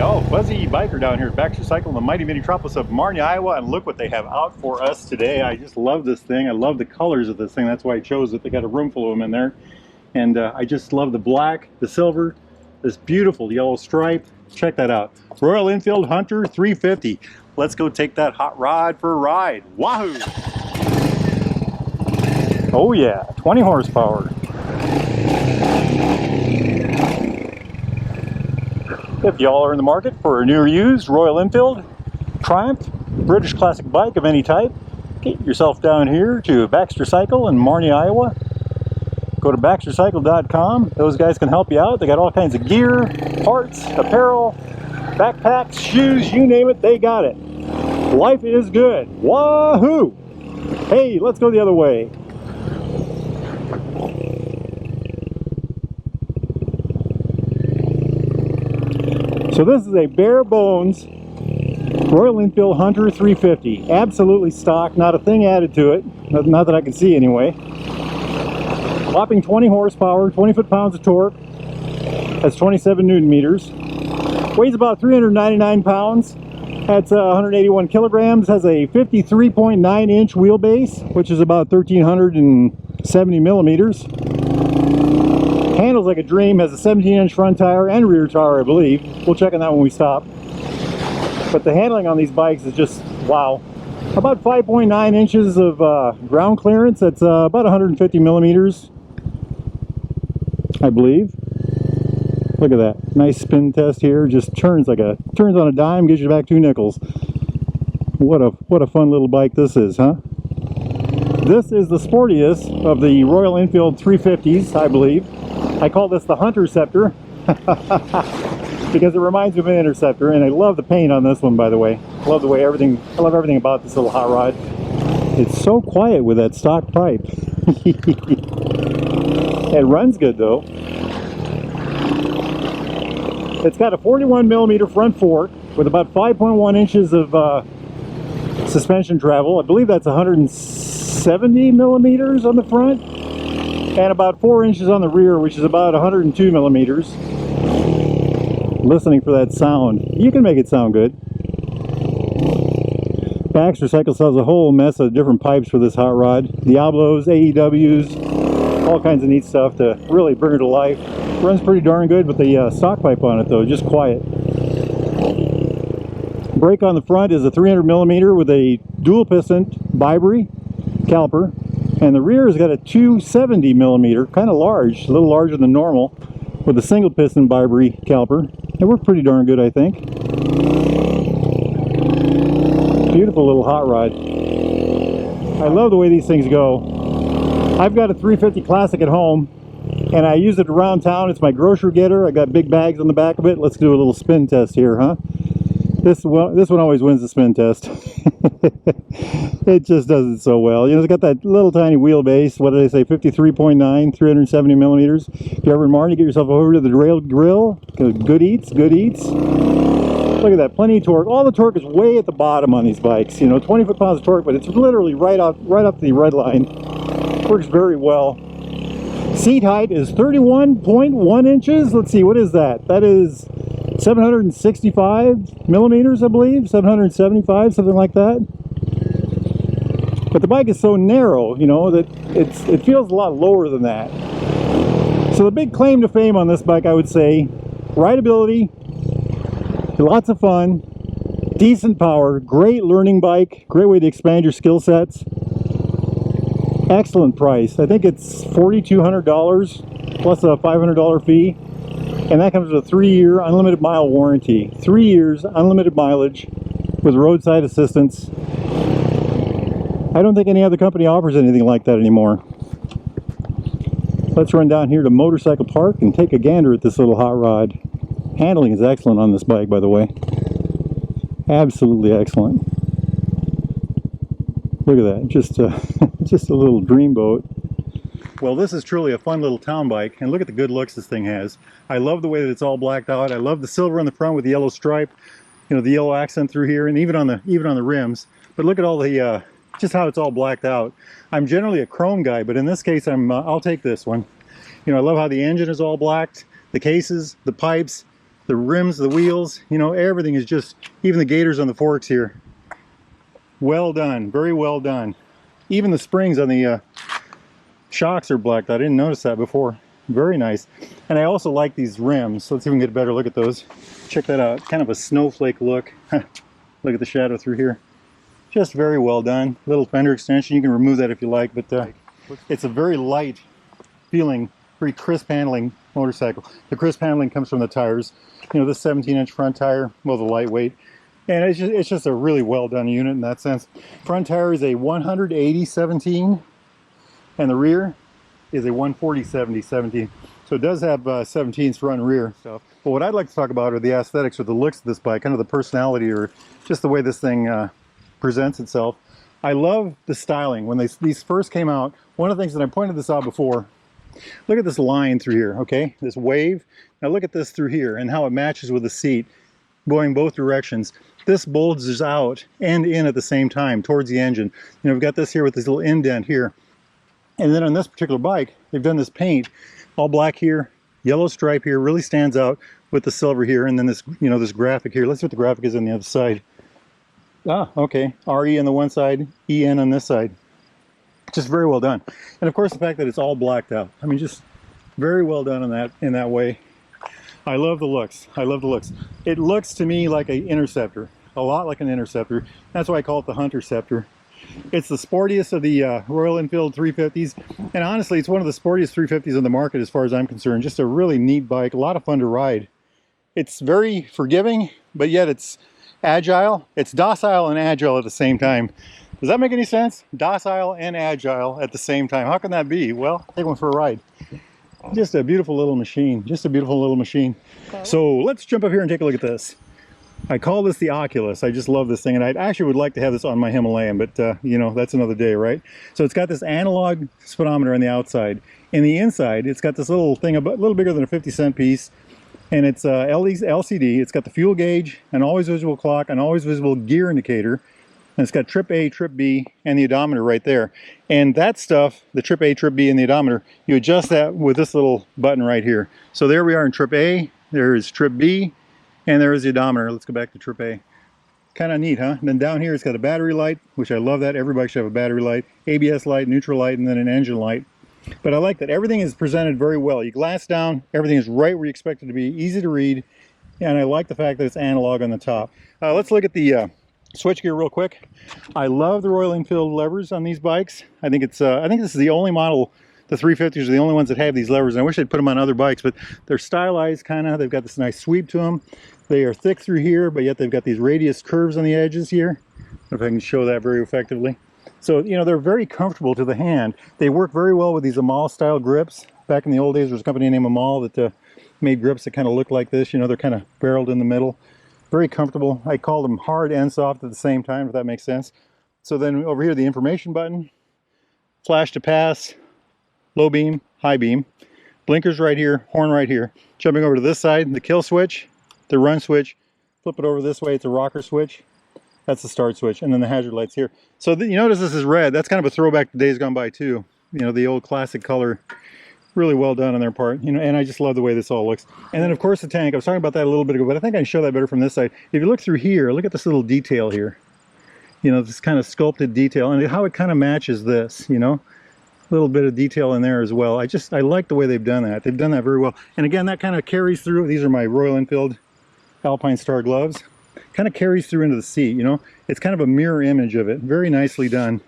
y'all, Fuzzy Biker down here at Baxter Cycle in the mighty metropolis of Marnia, Iowa, and look what they have out for us today. I just love this thing. I love the colors of this thing. That's why I chose it. They got a room full of them in there. And I just love the black, the silver, this beautiful yellow stripe. Check that out. Royal Enfield Hunter 350. Let's go take that hot rod for a ride. Wahoo! Oh yeah, 20 horsepower. If y'all are in the market for a new or used Royal Enfield, Triumph, British classic bike of any type, get yourself down here to Baxter Cycle in Marnia, Iowa. Go to baxtercycle.com. Those guys can help you out. They got all kinds of gear, parts, apparel, backpacks, shoes, you name it, they got it. Life is good. Wahoo! Hey, let's go the other way. So this is a bare bones Royal Enfield Hunter 350. Absolutely stock, not a thing added to it. Not that I can see anyway. Whopping 20 horsepower, 20 foot-pounds of torque. That's 27 Newton meters. Weighs about 399 pounds. That's 181 kilograms. Has a 53.9 inch wheelbase, which is about 1,370 millimeters. Handles like a dream. Has a 17-inch front tire and rear tire, I believe. We'll check on that when we stop. But the handling on these bikes is just wow. About 5.9 inches of ground clearance. That's about 150 millimeters, I believe. Look at that. Nice spin test here. Just turns on a dime, gives you back 2 nickels. What a fun little bike this is, huh? This is the sportiest of the Royal Enfield 350s, I believe. I call this the Hunterceptor because it reminds me of an Interceptor, and I love the paint on this one, by the way. I love everything about this little hot rod. It's so quiet with that stock pipe. It runs good though. It's got a 41 millimeter front fork with about 5.1 inches of suspension travel. I believe that's 170 millimeters on the front, and about 4 inches on the rear, which is about 102 millimeters. Listening for that sound, you can make it sound good. Baxter Cycle sells a whole mess of different pipes for this hot rod. Diablos, AEWs, all kinds of neat stuff to really bring her to life. Runs pretty darn good with the stock pipe on it though, just quiet. Brake on the front is a 300 millimeter with a dual piston Bibury caliper. And the rear has got a 270 millimeter, kind of large, a little larger than normal, with a single piston Bibury caliper. It worked pretty darn good, I think. Beautiful little hot rod. I love the way these things go. I've got a 350 Classic at home, and I use it around town. It's my grocery getter. I got big bags on the back of it. Let's do a little spin test here, huh? This one always wins the spin test. It just does it so well. You know, it's got that little tiny wheelbase. What did I say? 53.9, 370 millimeters. If you're ever in Martin, get yourself over to the Railed Grill. Good eats, good eats. Look at that, plenty of torque. All the torque is way at the bottom on these bikes. You know, 20 foot-pounds of torque, but it's literally right up the red line. Works very well. Seat height is 31.1 inches. Let's see, what is that? That is 765 millimeters, I believe. 775, something like that. But the bike is so narrow, you know, that it feels a lot lower than that. So the big claim to fame on this bike, I would say, rideability, lots of fun, decent power, great learning bike, great way to expand your skill sets. Excellent price. I think it's $4,200 plus a $500 fee. And that comes with a 3-year unlimited mile warranty. 3 years unlimited mileage with roadside assistance. I don't think any other company offers anything like that anymore. Let's run down here to Motorcycle Park and take a gander at this little hot rod. Handling is excellent on this bike, by the way. Absolutely excellent. Look at that, just a little dreamboat. Well, this is truly a fun little town bike, and look at the good looks this thing has. I love the way that it's all blacked out. I love the silver on the front with the yellow stripe, you know, the yellow accent through here, and even on the rims. But look at all the just how it's all blacked out. I'm generally a chrome guy, but in this case, I'll take this one. You know, I love how the engine is all blacked, the cases, the pipes, The rims, the wheels, you know, everything is just, even the gaiters on the forks here. Well done, very well done. Even the springs on the shocks are blacked. I didn't notice that before. Very nice. And I also like these rims. So let's see if we can get a better look at those. Check that out. Kind of a snowflake look. Look at the shadow through here. Just very well done. Little fender extension. You can remove that if you like, but it's a very light feeling, very crisp handling motorcycle. The crisp handling comes from the tires. You know, this 17-inch front tire, well, the lightweight. And it's just a really well done unit in that sense. Front tire is a 180/17, and the rear is a 140/70/17. So it does have 17s front and rear stuff. But what I'd like to talk about are the aesthetics or the looks of this bike, kind of the personality or just the way this thing presents itself. I love the styling. When these first came out, one of the things that I pointed this out before, look at this line through here, okay? This wave. Now look at this through here and how it matches with the seat going both directions. This bulges out and in at the same time towards the engine. You know, we've got this here with this little indent here. And then on this particular bike, they've done this paint, all black here, yellow stripe here, really stands out with the silver here, and then this, you know, this graphic here. Let's see what the graphic is on the other side. Ah, okay, RE on the one side, EN on this side. Just very well done. And of course the fact that it's all blacked out. I mean, just very well done in that way. I love the looks. I love the looks. It looks to me like an Interceptor, a lot like an Interceptor. That's why I call it the Hunterceptor. It's the sportiest of the Royal Enfield 350s, and honestly, it's one of the sportiest 350s on the market as far as I'm concerned. Just a really neat bike, a lot of fun to ride. It's very forgiving, but yet it's agile. It's docile and agile at the same time. Does that make any sense? Docile and agile at the same time. How can that be? Well, take one for a ride. Just a beautiful little machine. Just a beautiful little machine. So let's jump up here and take a look at this. I call this the Oculus. I just love this thing, and I actually would like to have this on my Himalayan, but you know, that's another day, right? So it's got this analog speedometer on the outside. In the inside, it's got this little thing, a little bigger than a 50-cent piece, and it's LCD. It's got the fuel gauge, an always visible clock, an always visible gear indicator, and it's got trip A, trip B, and the odometer right there. And that stuff, the trip A, trip B, and the odometer, you adjust that with this little button right here. So there we are in trip A, there's trip B, and there is the odometer. Let's go back to trip A. Kind of neat, huh? And then down here it's got a battery light, which I love that. Everybody should have a battery light, ABS light, neutral light, and then an engine light. But I like that everything is presented very well. You glance down, everything is right where you expect it to be, easy to read, and I like the fact that it's analog on the top. Let's look at the switchgear real quick. I love the Royal Enfield levers on these bikes. I think this is the only model. The 350s are the only ones that have these levers, and I wish they'd put them on other bikes, but they're stylized kind of. They've got this nice sweep to them. They are thick through here, but yet they've got these radius curves on the edges here. I don't know if I can show that very effectively. So, you know, they're very comfortable to the hand. They work very well with these Amal style grips. Back in the old days, there was a company named Amal that made grips that kind of look like this. You know, they're kind of barreled in the middle. Very comfortable. I call them hard and soft at the same time, if that makes sense. So then over here, the information button, flash to pass, low beam, high beam, blinkers right here, horn right here. Jumping over to this side, the kill switch, the run switch, flip it over this way, it's a rocker switch. That's the start switch, and then the hazard lights here. So you notice this is red. That's kind of a throwback to days gone by too. You know, the old classic color. Really well done on their part, you know, and I just love the way this all looks. And then of course the tank, I was talking about that a little bit ago, but I think I can show that better from this side. If you look through here, look at this little detail here. You know, this kind of sculpted detail, and how it kind of matches this, you know. A little bit of detail in there as well. I like the way they've done that. They've done that very well. And again, that kind of carries through. These are my Royal Enfield Alpine Star gloves. Kind of carries through into the seat, you know. It's kind of a mirror image of it. Very nicely done.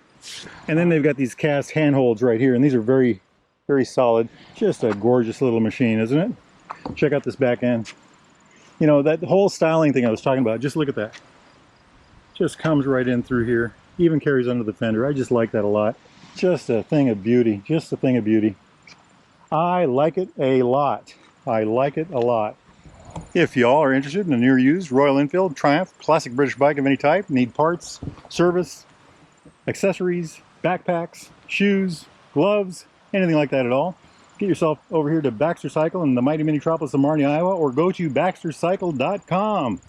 And then they've got these cast handholds right here, and these are very solid. Just a gorgeous little machine, isn't it? Check out this back end. You know, that whole styling thing I was talking about, just look at that. Just comes right in through here. Even carries under the fender. I just like that a lot. Just a thing of beauty. Just a thing of beauty. I like it a lot. I like it a lot. If y'all are interested in a near used Royal Enfield Triumph classic British bike of any type, need parts, service, accessories, backpacks, shoes, gloves, anything like that at all, get yourself over here to Baxter Cycle in the mighty metropolis of Marnie, Iowa, or go to baxtercycle.com.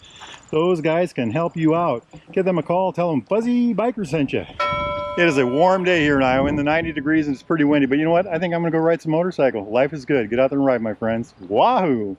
Those guys can help you out. Give them a call, tell them Fuzzy Biker sent you. It is a warm day here in Iowa, in the 90 degrees, and it's pretty windy, but you know what? I think I'm going to go ride some motorcycle. Life is good. Get out there and ride, my friends. Wahoo!